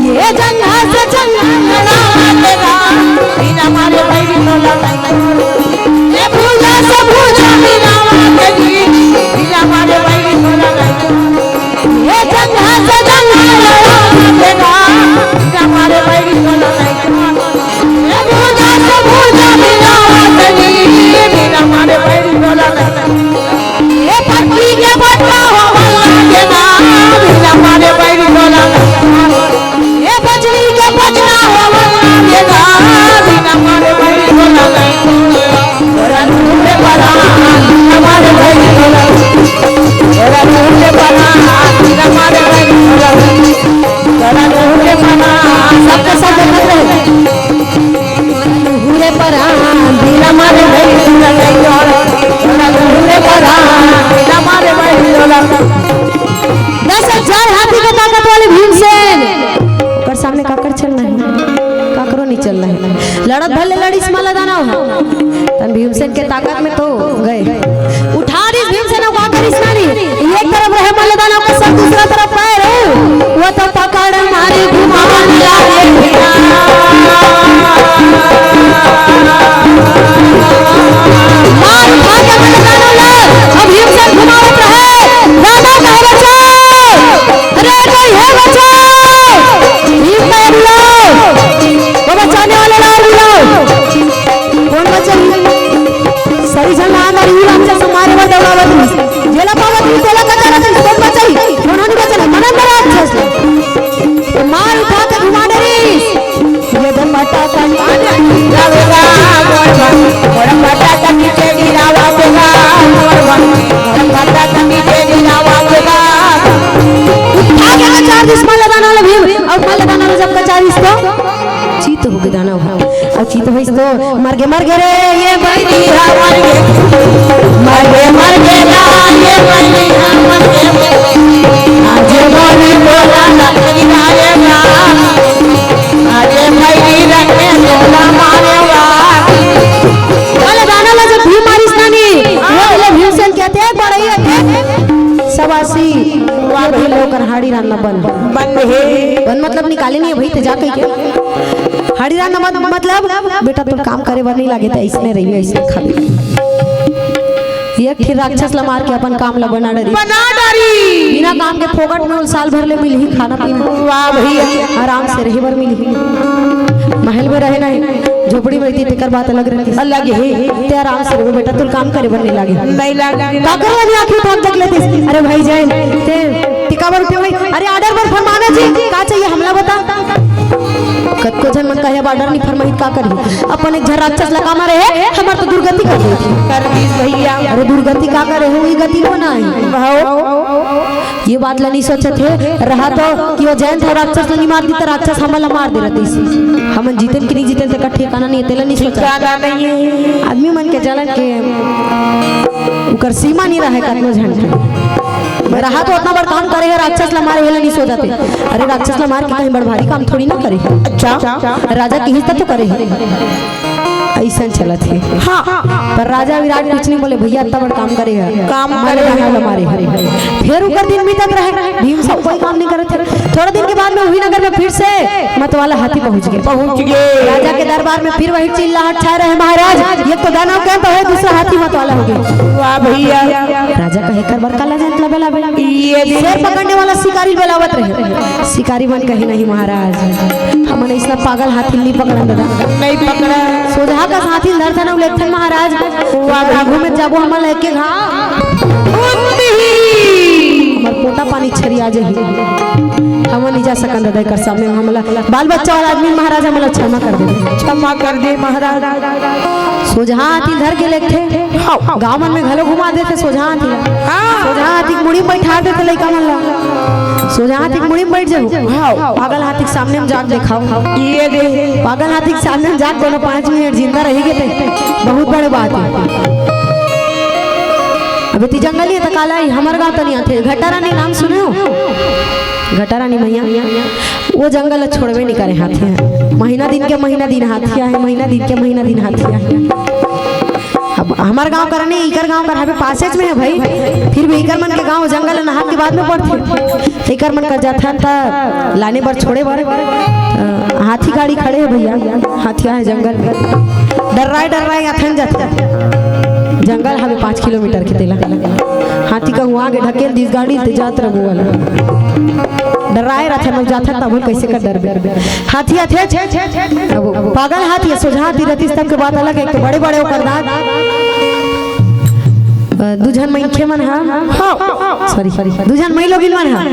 ये जंगा से जंगा लड़ा तेरा बिना मारे बैठ चला, ये भूजा से भूजा बिना मारे बिना मारे बैठ चला, ये जंगा से जंगा लड़ा तेरा बिना मारे बैठ चला, ये भूजा से भूजा बिना बिना मारे बैठ चला, ये पट्टी के बटवा हो तेरा बिना मारे बैठ चला, ये बजरी के बजना हो तेरा बिना मारे बैठ चला, तेरा नूरे बना बिना मारे बैठ चला, तेरा नूरे बना बिना मारे बैठ चला, तेरा नूरे बना सबके साथ देखत रहे हुरे पर बिना मारे बैठ चला, तेरा नूरे बना बिना मारे बैठ चला। 10,000 हाथी के ताकत वाले भीमसेन ओकर सामने काकर चलना है, काकरो नहीं चलना है। लड़त भले लड़ी स्माला दाना हो तन भीमसेन के ताकत में तो गए। उठा दी भीमसेन को आकर स्नानी, एक तरफ रहे मल्ल दाना का सब दूसरा तरफ पैर हो वो तो पकड़ मारे घुमान लागे मार उठा के मल्ल दाना ला। अब भीमसेन घुमावत रहे, दादा कहे बचाओ, अरे कोई है बचाओ, भीम का बुलाओ, वो बचाने वाले ला बुलाओ। कौन बचा? सही जन आ गई हम जैसे मारे वो दौड़ावत जेला पावत तेला कचारा दिन कौन बचाई, उन्होंने बचाना मनन बड़ा अच्छा से मार उठा के घुमा डरी ये दम पटा का जावेगा मोर पटा का नीचे गिरावा देगा, मोर पटा का नीचे गिरावा देगा, उठा के कचार दिस मल्ल दाना ला भीम। और मल्ल दाना ला जब कचार इसको चीत हो गए दाना हो, और चीत हो इसको मर गए रे ये बड़ी मर गए ना ये बनी मर गए आज बोली बोला ना गिराएगा, आज मेरी रखे बोला मारेगा। मल्ल दाना ला जब भीम मारिस नानी वो हरिरान न बन बंद है बन मतलब निकाले नहीं है भाई ते जा कही के हरिरान न बन मतलब बेटा तुम काम करे बर नहीं लागे थे ऐसने रही ऐसने खाली एक फिर राक्षस ला मार के अपन काम ला बना डरी बिना काम के फोकट में साल भर ले मिली खाना पीना वाह भैया आराम से रही बर मिली महल में रहे नहीं झोपड़ी में रहती तेकर बात अलग रहती अलग है ते आराम से रहो बेटा तुम काम करे बर नहीं लागे नहीं लागे का करे वाली आखिर तो तक लेते अरे भाई जान ते टिकावर रुपए भाई अरे ऑर्डर पर फरमाना जी का चाहिए हमला बता कत को जन मन कहे ऑर्डर नहीं फरमाई का करी अपन एक झर राक्षस लगा मारे है हमार तो दुर्गति कर दी थी कर दी भैया अरे दुर्गति का करे हो ये गति को ना ये बात ला नहीं सोचे थे रहा तो कि वो जैन था राक्षस नहीं मार दी तो राक्षस हमला मार दे रहती सी हम जीतन कि नहीं जीतन से कट्ठे काना नहीं तेला नहीं सोचा ज्यादा नहीं है आदमी मन के जलन के उकर सीमा नहीं रहे कतनो झंड रहा तो उतना बड़ काम करे है राक्षस ला मारे हेला नहीं सो जाते अरे राक्षस ला मार के कहीं बड़ भारी काम थोड़ी ना करे अच्छा राजा की हिस्सा तो करे ऐसा चलत है हाँ पर राजा विराट कुछ नहीं बोले भैया इतना बड़ काम करेगा काम मारे हमारे फिर ऊपर दिन बीतत रहे भीम सब कोई काम नहीं करे थे थोड़ा दिन के बाद में वही नगर में फिर से मतवाला हाथी पहुंच गए राजा के दरबार में फिर वही चिल्लाहट छा रहे महाराज एक तो दानव कैंप है दूसरा हाथी मतवाला हो गया वाह भैया राजा कहे कर बरका ला जात बेला बेला ये शेर पकड़ने वाला शिकारी बेलावत रहे शिकारी बन कही नहीं महाराज हमने इतना पागल हाथी नहीं पकड़ा दादा नहीं पकड़ा सोझा का साथी दर्शन उलेखन महाराज आगू में जाबो हमर लेके घा हमर पोटा पानी छरिया जे हम नहीं जा सकन दादा कर सामने हमला बाल बच्चा वाला आदमी महाराज हमला क्षमा कर दे महाराज सोझा हाथी धर के लेके गांव मन में घलो घुमा देते सोझा हाथी मुड़ी में बैठा देते लइका मन ला सोझा हाथी मुड़ी में बैठ जाओ पागल हाथी के सामने में जाके दिखाओ ये दे पागल हाथी के सामने में जाके दोनों 5 मिनट जिंदा रहेगी तो बहुत बड़ी बात है अबे ती जंगली है काला हमार गांव तो नहीं आते घटा रानी नाम सुने हो घटा रानी भैया वो जंगल छोड़वे नहीं करे हाथी है महीना दिन हाथिया है महीना दिन हाथिया है अब हमार गांव करने इकर गांव कर पासेज में है भाई फिर भी इकर मन के गांव जंगल नहा के बाद में पड़ते इकर मन कर जाता था लाने पर छोड़े बार हाथी गाड़ी खड़े है भैया हाथिया है जंगल में डर रहा है अथन जाता जंगल हमें 5 किलोमीटर के तेला हाथी का हुआ आगे ढकेल दिस गाड़ी ते जात रहो वाला डराए रहा था जाता तब कैसे कर डर हाथी अब पागल हाथी है सोझा हाथी रहती तब के बात अलग है तो बड़े बड़े ओकर दांत दुजन मईखे मन हां सॉरी दुजन मई लोगिन मन हां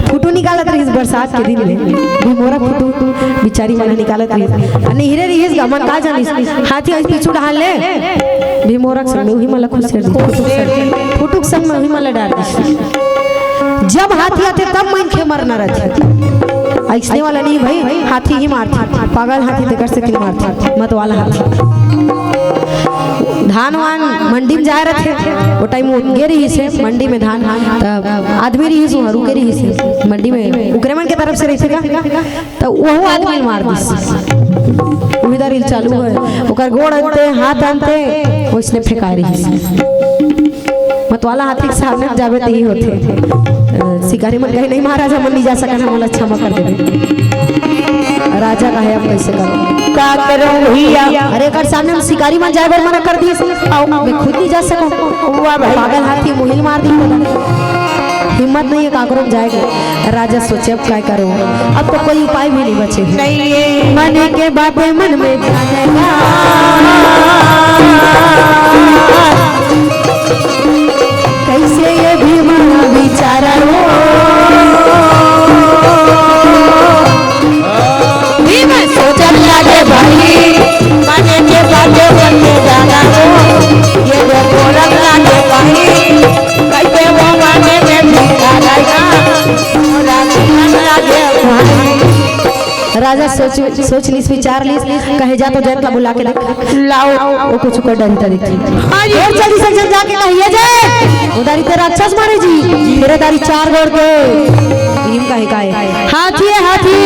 फोटो निकालत रही बरसात के दिन में भी मोरा फोटो बिचारी मन निकालत रही अने हिरे रही गमन का जानिस हाथी आज पीछू ढाल ले भी मोरा संग में वही मला खुश कर दी फोटो संग में वही मला डाल दी जब हाथी आते तब मईखे मरना रहती ऐसने वाला नहीं भाई हाथी ही मारती पागल हाथी देकर से किल मारती मत वाला हाथी धान वान मंडी में जा रहे थे वो टाइम गे रही से मंडी में धान आदमी रही से रुके रही से मंडी में उग्रमन के तरफ से रही थे तो वह आदमी मार दी उधर हिल चालू है ओकर गोड़ अंते हाथ अंते उसने फेंका रही मतवाला हाथी के सामने जावे ते ही होते शिकारी मन कहे नहीं महाराज हम नहीं जा सकन हम वाला क्षमा कर देबे राजा कहे अब कैसे करो का करो भैया अरे कर सामने हम शिकारी मन जाए बर मना कर दिए मैं खुद नहीं जा सका हुआ भाई पागल हाथी मुहिल मार दी हिम्मत नहीं है काकरो जाएगा राजा सोचे अब क्या करो अब तो कोई उपाय भी नहीं बचे नहीं है मन के बातें मन में जानेगा कैसे ये भी मना विचारा हो भी मैं सोचन लगे भाई मन के बातें मन में जाना हो ये जो कोरम लागे भाई कैसे वो माने में भीगा रहेगा राजा सोच लिस विचार लिस कहे जा तो जैतला बुला के देख लाओ वो कुछ कर डरता दिखती और जल्दी से जल्दी जाके कहिए जे उधारी ते राक्षस मारे जी मेरे दारी 4 गोड़ के भीम कहे काहे हाथी है हाथी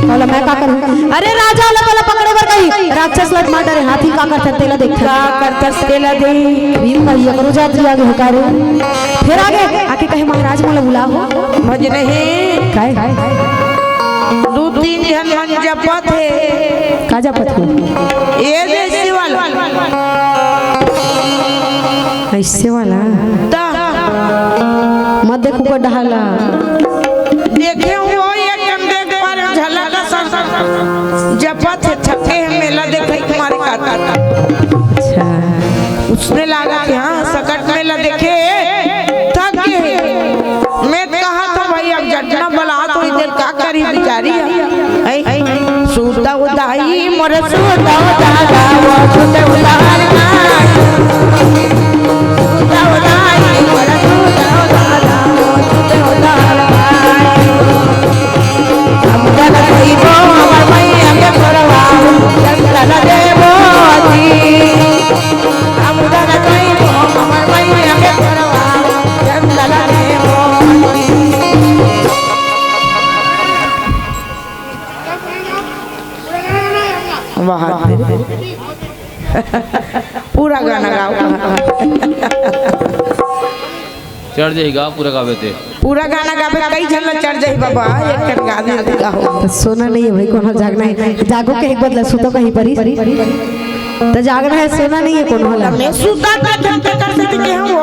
बोला मैं का करूं अरे राजा वाला पकड़े बर कही राक्षस लट मार डरे हाथी का करते तेला देख का करते तेला दे भीम कहिए करो जाती आगे हकारो फिर आगे आके कहे महाराज मोला बुलाओ भज रहे काय दो तीन जन मन जपत है का जपत हो ये जैसे वाला ऐसे वाला ता मत देखो को डहाला देखे हो एक जन देख पर झलक सर जपत है छके मेला देखे तुम्हारे काका अच्छा उसने लगा कि हाँ सकट मेला देखे थक गए मैं कहा था भाई अब जटना बला तो इधर का करी बेचारी सूता उदाई मोर सूता उदागा वो सूता उदार सूता उदाई मोर सूता उदागा वो सूता उदार हम जल कोई वो हमर मैया के परवाह जल देवो जी हम जल कोई वो हमर मैया के परवाह जल देवो पूरा गाना गाओ चढ़ जाएगा पूरा गावे थे पूरा गाना गावे कई झन चढ़ जाई बाबा एक कर गा दे गाओ तो सोना नहीं है भाई कौन जागना है जागो के एक बदला सुतो कहीं परी तो जागना है सोना नहीं है कौन होला मैं सूता का धन के कर सकते के हम वो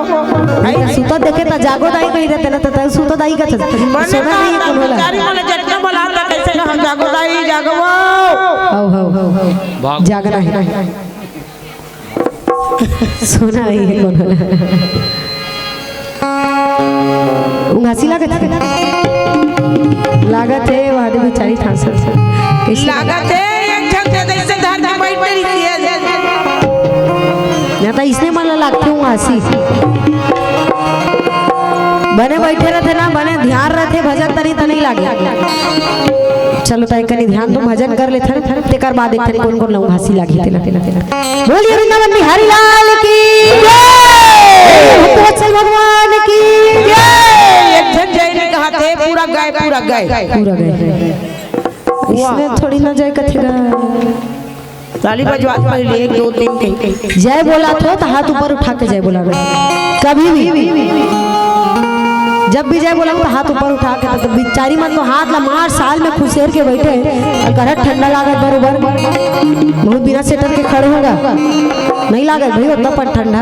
सुतो देखे तो जागो दाई कहीं रहते ना तो सुतो दाई का सोना नहीं है कौन होला बेचारी वाले जटना बोला था कैसे हम जागो दाई जागो हो जागना है सोना नहीं है कौन होला उंगासी लागत है वादे बेचारी ठासर कैसे लागत है एक जन से जैसे धार में बैठ रही है या तो इसने मला लागते उंगासी बने बैठे रहते ना बने ध्यान रहते भजन तनी तो नहीं लागे चलो ताई कनी ध्यान तो भजन कर ले थर तेकर बाद एक तरी कौन लऊ हंसी लागी तेला बोलिए वृंदावन बिहारी लाल की जय भक्तवत्सल भगवान की जय एक जन जय ने कहा थे पूरा गाय पूरा गाय इसने थोड़ी ना जय कथेगा ताली बजवात पहले एक दो तीन कहीं जय बोला तो हाथ ऊपर उठा के जय बोला कभी भी जब भी जय बोला तो हाथ ऊपर उठा के तो बिचारी मत तो हाथ ला मार साल में खुशेर के बैठे और घर ठंडा लागत बरोबर बहुत बिना सेटर के खड़े होगा नहीं लागत भाई उतना पर ठंडा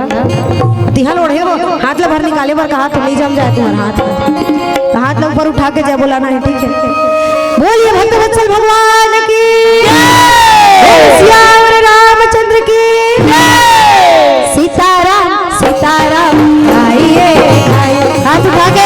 तिहल ओढ़े हो हाथ ला भर निकाले बार कहा तो नहीं जम जाए तुम्हारा हाथ ला ऊपर उठा के जय बोलाना है ठीक है बोलिए भक्तवत्सल भगवान की श्याम रामचंद्र की सीताराम सीताराम गाइए हाथ उठा के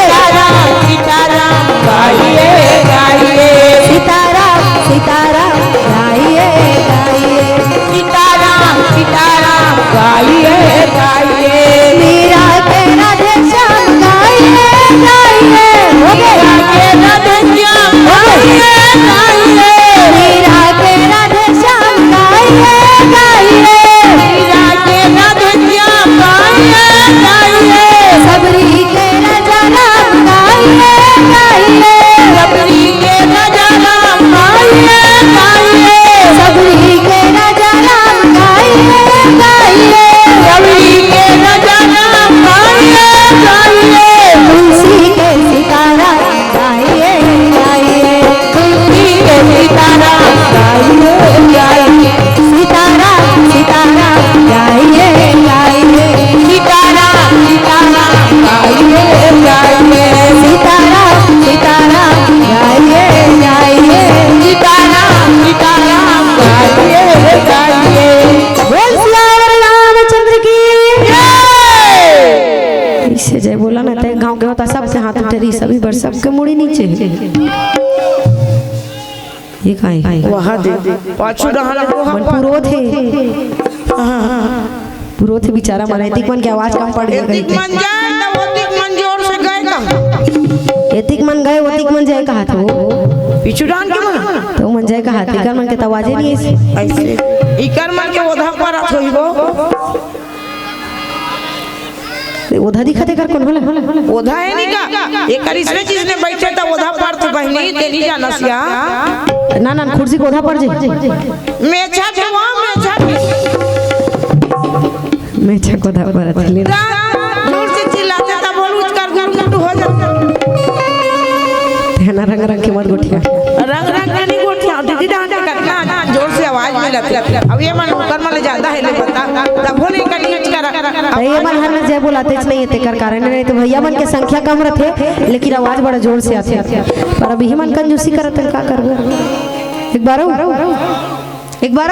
सीताराम गाइए गाइए सीताराम सीताराम गाइए गाइए सीताराम सीताराम गाइए गाइए मीरा के राधे श्याम गाइए गाइए हो गया के राधे श्याम गाइए गाइए मीरा के राधे श्याम गाइए गाइए मीरा के राधे श्याम गाइए गाइए सबरी के राजा राम गाइए गाइए सबरी के राजा राम गाइए गाइए सबरी के राजा राम गाइए गाइए सबरी के राजा राम गाइए गाइए तुलसी के सीताराम गाइए गाइए तुलसी के सीताराम गाइए गाइए सीताराम सीताराम गाइए गाइए सीताराम सीताराम गाइए गाइए सीताराम सीताराम गाइए गाइए सीताराम सीताराम गाइए गाइए बोल सियावर रामचंद्र की जय इससे जय बोला ना ते गांव के होता सबसे हाथ उठेरी सभी बर सबके मुड़ी नीचे ये काहे वहां दे पाछू रहल मन पुरोध है पुरोध है बेचारा मारा एतिक मन की आवाज कम पड़ गई एतिक मन जाए ना ओतिक मन जोर से गए का एतिक मन गए ओतिक मन जाए कहा था पिछू डान के मन तो मन जाए कहा तिकर मन के तो आवाज नहीं ऐसी ऐसे इकर मन के ओधा पर होइबो ओधा दिखते कर कौन होला ओधा है नहीं का ये करिश्मे चीज ने बैठे था ओधा पर तो बहनी तेरी जानसिया ना ना कुर्सी को ओधा पड़ जे मेछा छवा मेछा मैं छक ओधा पर ले जोर से चिल्लाते था बोलूच कर गुरगुट हो जाता ना रंग रंग के मत गोठिया रंग रंग के नहीं गोठिया दीदी डांस करना जोर से आवाज मिलत अब ये मन कर मन ज्यादा है ले बता तब बोले कनी कर ये मन हर जय बोलाते नहीं है तेकर कारण नहीं तो भैया मन के संख्या कम रहते लेकिन आवाज बड़ा जोर से आते पर अभी मन कंजूसी करत का करबो एक बार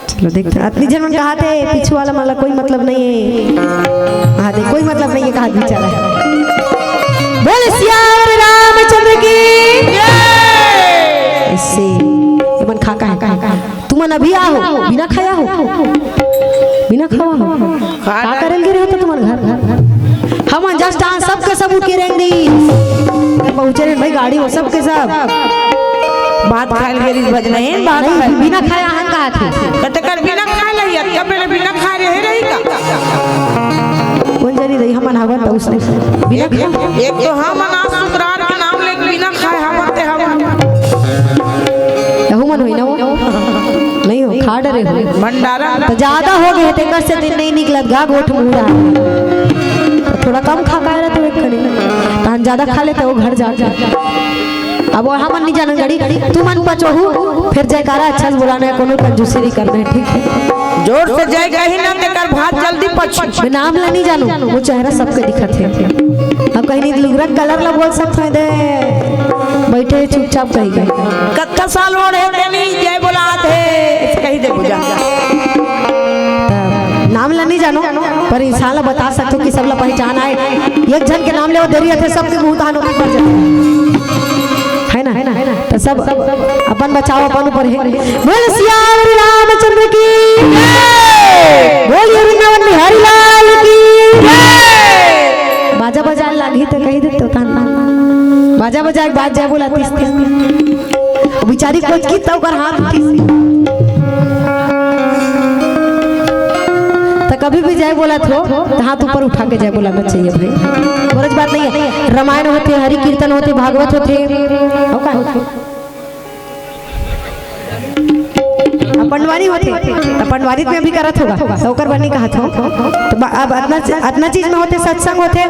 चलो देखते इतनी जन कहा थे पीछू वाला माला कोई मतलब नहीं है हाँ देख कोई मतलब नहीं है कहा बेचारा बोल सियावर रामचंद्र की ऐसे मन खा का तुम अभी आओ बिना खाया हो बिना खावा हो का करेंगे रहे तो तुम्हारे घर हम जस्ट आ सबके सब उठ के रहेंगे पहुंचे रहे भाई गाड़ी हो सबके सब बात खाल गेली बज रहे हैं बात नहीं बिना खाया हम कहा थे कते कर बिना खा लई अब पहले बिना खा रहे रही का कौन जानी रही हम हवा तो उसने बिना खा एक तो हम अनाज शुक्रार के नाम लेके बिना खाए हमते हम यहू मन होई ना वो नहीं हो खा डरे हो भंडारा तो ज्यादा हो गए थे कर से दिन नहीं निकलत गा गोठ मुड़ा तो थोड़ा कम खा का रहा तो एक करे तो हम ज्यादा खा लेते वो घर जा अब वो हम नहीं जाना गड़ी तू मन पचोहू फिर जयकारा अच्छा से बुलाना है कोनो कंजूसी नहीं करना है ठीक है जोर से जय कहीं ना तेकर भात जल्दी पछ मैं नाम ला नहीं जानू वो चेहरा सबके दिखत है अब कहीं नहीं लुगरा कलर ला बोल सकते हैं दे बैठे चुपचाप कहीं गए कत्ता साल हो रहे नहीं जय बुलात है कहीं दे बुझा नाम ला नहीं जानो पर इंसान ला बता सकते हो कि सब ला पहचान आए एक जन के नाम ले वो देरी थे सबके मुंह तानो पर जाते है ना तो सब अपन बचाओ अपन ऊपर है बोल सियावर रामचंद्र की बोल वृंदावन बिहारी लाल की बाजा बजा लागी तो कही दे तो बाजा बजा एक बात जय बोला तीस बेचारी कुछ की तो कर हाथ तो कभी भी जय बोला तो हाथ ऊपर उठा के जय बोलाना चाहिए भाई बोरज बात नहीं है रामायण होते हरि कीर्तन होते भागवत होते पंडवानी होते तो पंडवानी में भी करत होगा सौकर बनी कहा था तो अब अतना चीज में होते सत्संग होते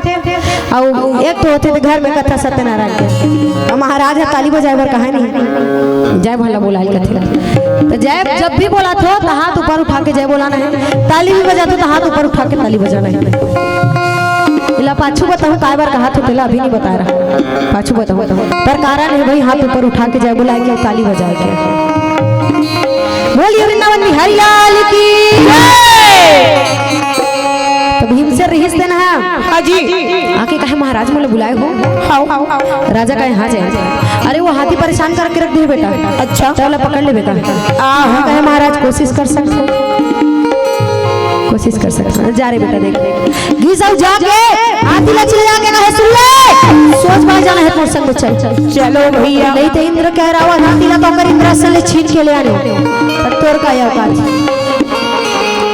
और एक तो होते घर में कथा सत्यनारायण के महाराज है ताली बजाए बर कहा नहीं जय भला बोला कथे तो जय जब भी बोला तो हाथ ऊपर उठा के जय बोलाना है ताली भी बजा तो हाथ ऊपर उठा के ताली बजाना है इला पाछू बताऊं काय बार कहा तो पहला अभी नहीं बता रहा पाछू बताऊं पर कारण है भाई हाथ ऊपर उठा के जय बुलाए के ताली बजाए के बोलिए वृंदावन बिहारी लाल की तो भीम से रहीस देना है हां जी आके कहे महाराज मोले बुलाए हो राजा कहे हाँ जाए अरे वो हाथी परेशान करके रख दिए बेटा अच्छा चलो पकड़ ले बेटा कहे महाराज कोशिश कर सकते जा रे बेटा देख घिसाऊ जाके हाथी ला चिल्ला के कहे सुन ले सोच बाहर जाना है मोर संग चल चलो भैया नहीं तो इंद्र कह रहा हुआ हाथी ला तो कर इंद्रासन ले छीन के ले आने तोर का यह काज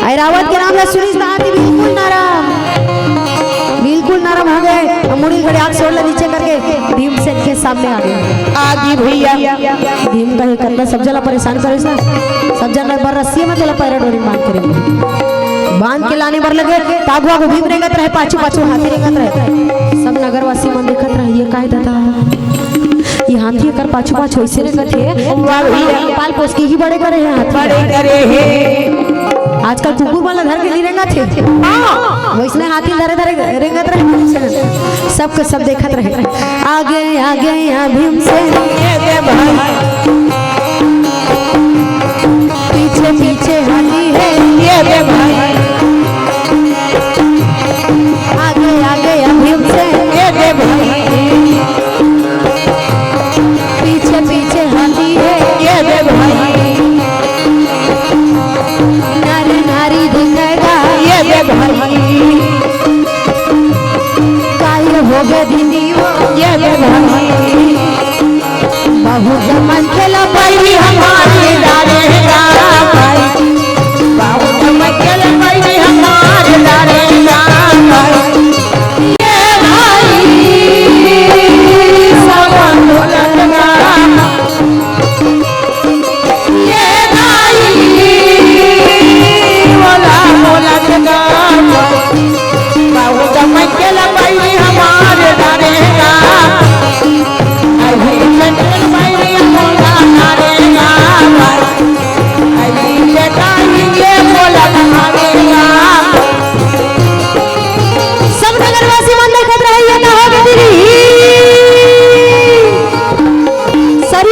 आई रावत के नाम ले सुनीस हाथी बिल्कुल नरम हो गए मुड़ी घड़ी आग छोड़ ले नीचे करके भीम से के सामने आ गए आगे भैया भीम कहे करना सब जला परेशान करे ना सब जना बर रस्सी में चला पैरा डोरी बांध करेंगे बांध के लाने बर लगे तागुआ को भीम रेंगत रहे पाछू हाथी रेंगत रहे सब नगरवासी मन देखत रहे ये काहे दादा ये हाथी कर पाछू ऐसे रेंगत है पाल पोस के ही बड़े करे हैं हाथी बड़े करे हैं आजकल कुकुर वाला घर के नहीं रेंगत है वैसने हाथी धरे रेंगत रहे सबके सब देखत रहे आगे आगे यहाँ भीम से पीछे पीछे हाथी है ये दे भाई आगे आगे भीम से ये दे भाई पीछे पीछे हाथी है ये दे भाई नारी नारी दिखेगा ये दे भाई काय हो गए दीदी वो ये दे भाई बहु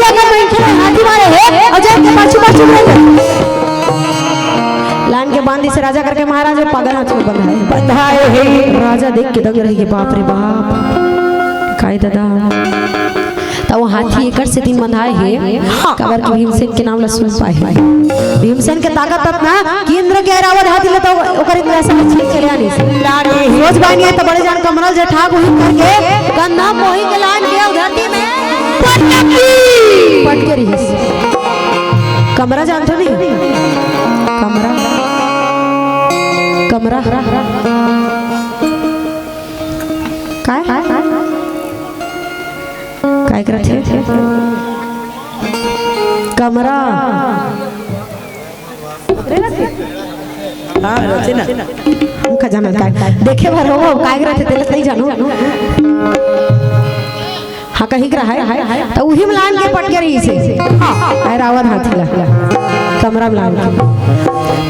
कोई अगर बैठे रहे हाथी मारे है और जान के पाछू पाछू रहे लान के बांधी से राजा करके महाराज पागल हाथ में बंधाए है। राजा देख के दंग रही के बाप रे बाप काय दादा तो वो हाथी एकड़ से तीन बंधाए है कबर के भीमसेन के नाम ला सुन पाए भीमसेन के ताकत तक ना कि इंद्र के ऐरावत हाथी ले तो ओकर एक ऐसा छीन के आनी लागे रोज बानी है तो बड़े जान कमरल जे ठाक हुई करके गंधा मोही के लान के धरती में पट के रही कमरा जानते नहीं कमरा कमरा काय काय करत है कमरा हां रचे ना हम खजाना काय देखे भर हो काय करत है तेल नहीं जानू हाँ कहीं रहा है तो वही मिलान के पट के रही से हां रावण हाथी ला कमरा मिलान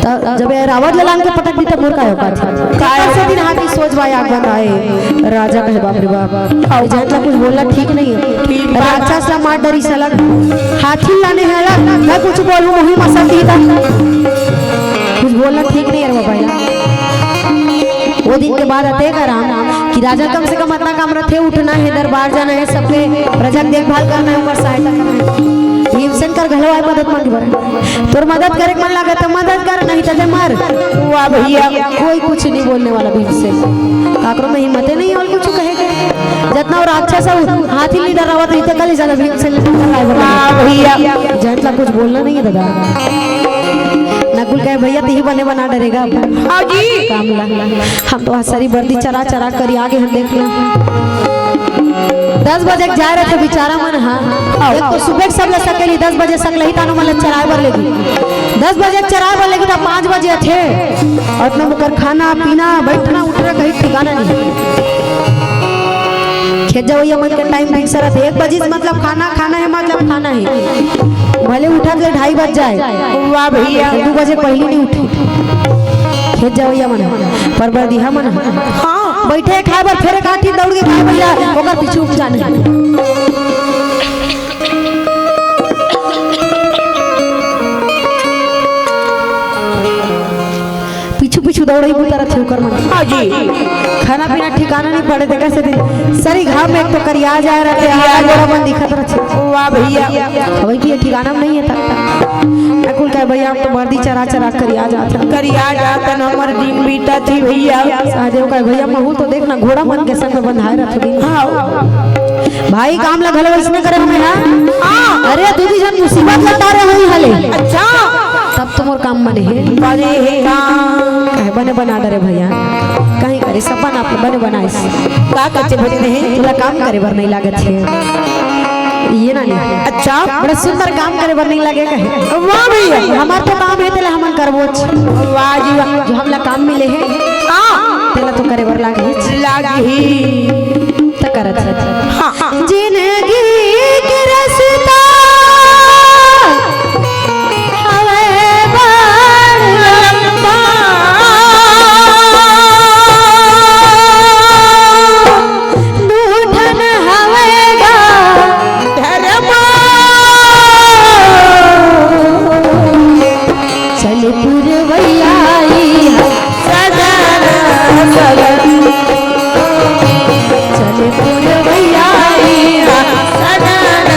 तो जब रावण लान के पटक दी तो मोर का होगा काय से दिन हाथी सोच भाई आग बंद आए राजा कहे बाप रे बाप और जानला कुछ बोलना ठीक नहीं है राक्षस ला मार डरी सलग हाथी लाने है मैं कुछ बोलूं वही मसल दी था कुछ बोलना ठीक नहीं है बाबा वो दिन के बाद अते का राम कि राजा कम से कम इतना काम रखे उठना है दरबार जाना है सबके प्रजा की देखभाल करना है ऊपर सहायता करना है भीमसेन कर घलो आए मदद मांग बर तोर मदद करे मन लगे तो मदद कर नहीं तो मर वाह भैया कोई कुछ नहीं बोलने वाला भीमसेन काकरो में हिम्मत नहीं और कुछ कहेगे जितना और राक्षस हाथी लीडर रावत रहते कल ज्यादा भीमसेन वाह भैया जनता कुछ बोलना नहीं है दादा नकुल कहे भैया तही बने बना डरेगा हां जी कामला हम तो सारी वर्दी चरा चरा कर आगे हम देख लो 10 बजे जा रहे थे बेचारा मन हाँ एक तो सुबह सब ले सकेली 10 बजे सक लही तानो मतलब चराए बर लेगी 10 बजे चराए बर लेगी तो 5 बजे थे और इतना मुकर खाना पीना बैठना उठना कहीं ठिकाना नहीं खेत जाओ ये मन के टाइम फिक्स रहते 1 बजे मतलब खाना है मतलब खाना है भले उठा के 2:30 बज जाए वाह भैया 2 बजे पहले नहीं उठी खेत जाओ ये मन पर बर्दिहा मन हां बैठे खाए बर फेरे काठी दौड़ के खाए भैया ओकर पीछे उठ जाने पीछू पीछू दौड़ई बुतारा थे ओकर मन हां जी खाना पीना ठिकाना नहीं पड़े देखा से दिन सरी घाम में एक तो करिया जा रहे थे गोड़ा बन दिखत रहे वाह भैया खबई भी ठिकाना नहीं है तक अकुल कहे भैया हम तो वर्दी चरा चरा करिया जाते करिया जाता हमर दिन बीता थी भैया सहदेव कहे भैया महू तो देखना घोड़ा मन के संग बंधाए रख दिन हां भाई काम ला घलो इसमें करे हमें हां अरे दीदी जन मुसीबत लता रहे हुई हले अच्छा तब तो मोर काम बने है बने है कहे बने बना डरे भैया कहीं करे सपन आप बने बनाइस का कच्चे भजन है थोड़ा काम करे बर नहीं लागत है ये ना नहीं अच्छा बड़ा सुंदर काम करे बर नहीं लगे कहे वाह भैया हमार तो काम है तेला हमन करबो वाह जी वाह जो हमला काम मिले है हां तेला तो करे बर लागे लागी त करत हां जिंदगी के रास्ता हवे बड़ लंबा दूठन हवेगा धर्मा चल पुरवैया सदन सदन चल पुरवैया सदन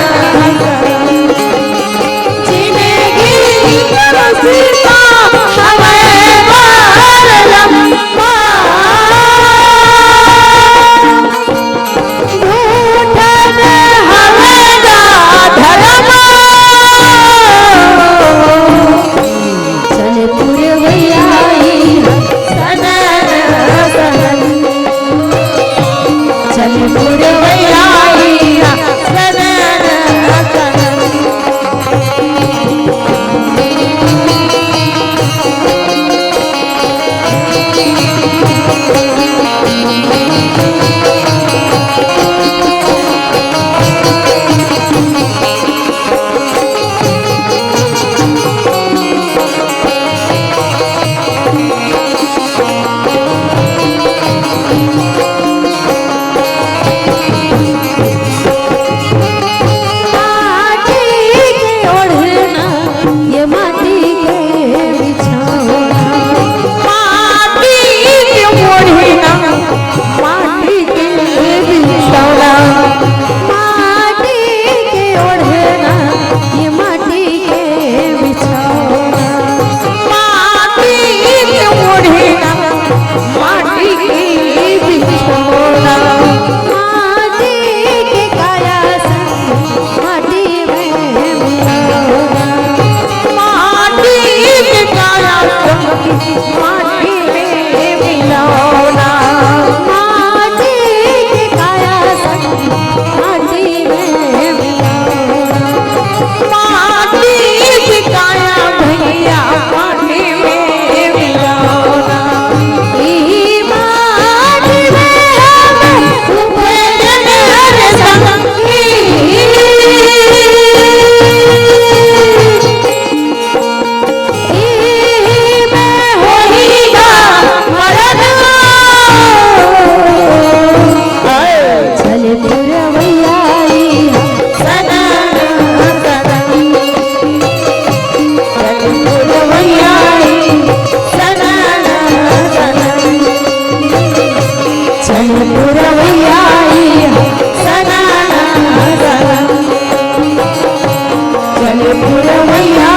ये पुरवैया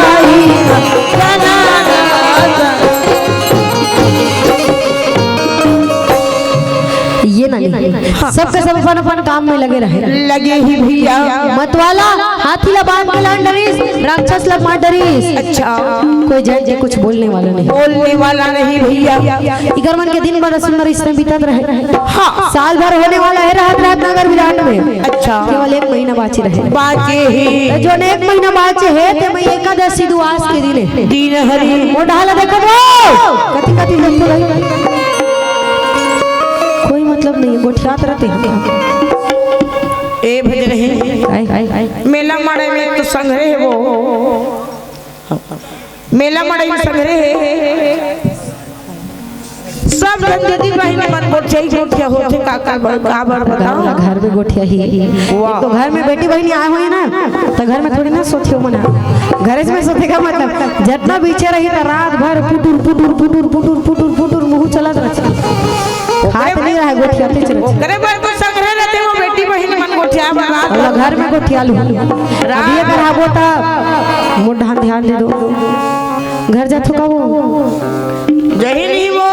ये ना नहीं सबके सब अपन अपन काम में लगे रहे लगे ही भैया। मतवाला हाथी ला बांध के लान डरीस, राक्षस ला मार डरीस। अच्छा कोई जय जय कुछ बोलने वाला नहीं, बोलने वाला नहीं भैया। इगरमन के दिन बड़ा सुंदर इसमें बीतत रहे। हाँ साल भर होने वाला है रात रात नगर विराट में। अच्छा केवल 1 महीना बाकी रहे। बाजे ही जो ने 1 महीना बाकी है ते मैं एकादशी दुआस के दिन है। दिन हरि मोढाला देखो कति कति देखते रहे, कोई मतलब नहीं, गोठियात रहते हैं। ए भज रहे मेला माड़े में तो संग्रह है वो, मेला माड़े में संग्रह है सब जल्दी बहन मन बोल चाहिए गोठिया होते का बताओ। घर में गोठिया ही एक तो घर में बेटी बहनी आए हुए ना तो घर में थोड़ी ना सोचियो मना, घर में सोचे का मतलब जितना पीछे रही तो रात भर पुटुर पुटुर पुटुर पुटुर पुटुर पुटुर मुंह चलत रहे, हाथ नहीं रहा गोठिया पे चले करे बार तो संग्रह रहते वो बेटी बहन मन गोठिया बना और घर में गोठिया लू अभी ये कराबो ता मुंह ध्यान दे दो, घर जा थका वो जही नहीं वो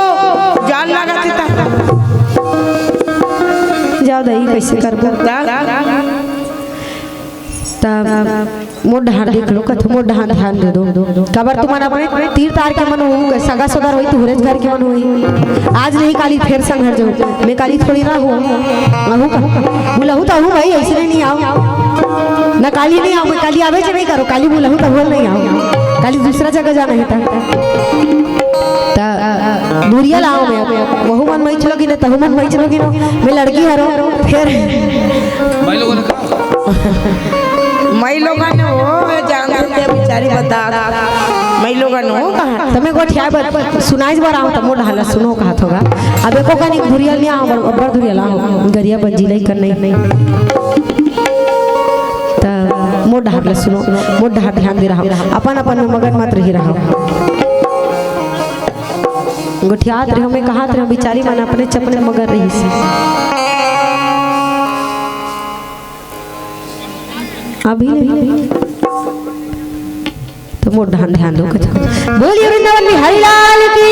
जान लगा था जाओ दही कैसे करबो तब मोड ढार देख लो कथ मोड ढार ध्यान दे दो कबर तुम्हारा अपने तीर तार के मन हो सगा सदर होई तुहरेज घर के मन होई आज नहीं काली फिर संघर जो मैं काली थोड़ी ना हूं आहू का बुलाहू तो हूं भाई ऐसे नहीं आओ ना काली नहीं आओ मैं काली आवे से नहीं करो काली बुलाहू तो बोल नहीं आओ काली दूसरा जगह जाना है ता दूरिया लाओ मैं वहु मन मई चलोगी ना तहु मन मई चलोगी ना मैं लड़की हरो फिर भाई लोगों ने मई लोगों ने वो जान दे बेचारी बता मई लोगों ने वो कहा तमे गोठिया सुनाइज बार आओ तमो ढाला सुनो कहा होगा अब एको का नहीं धुरिया नहीं आओ अब्बर धुरिया लाओ गरिया बंजी नहीं करने नहीं त मोड ढाला सुनो मोड ढाल ध्यान दे रहा अपन अपन में मगन मत रही रहा गोठियात रहो में कहा रहो बेचारी मन अपने चपने मगर रही से अभी नहीं तो मोड ध्यान दो बोलिए वृंदावन बिहारी लाल की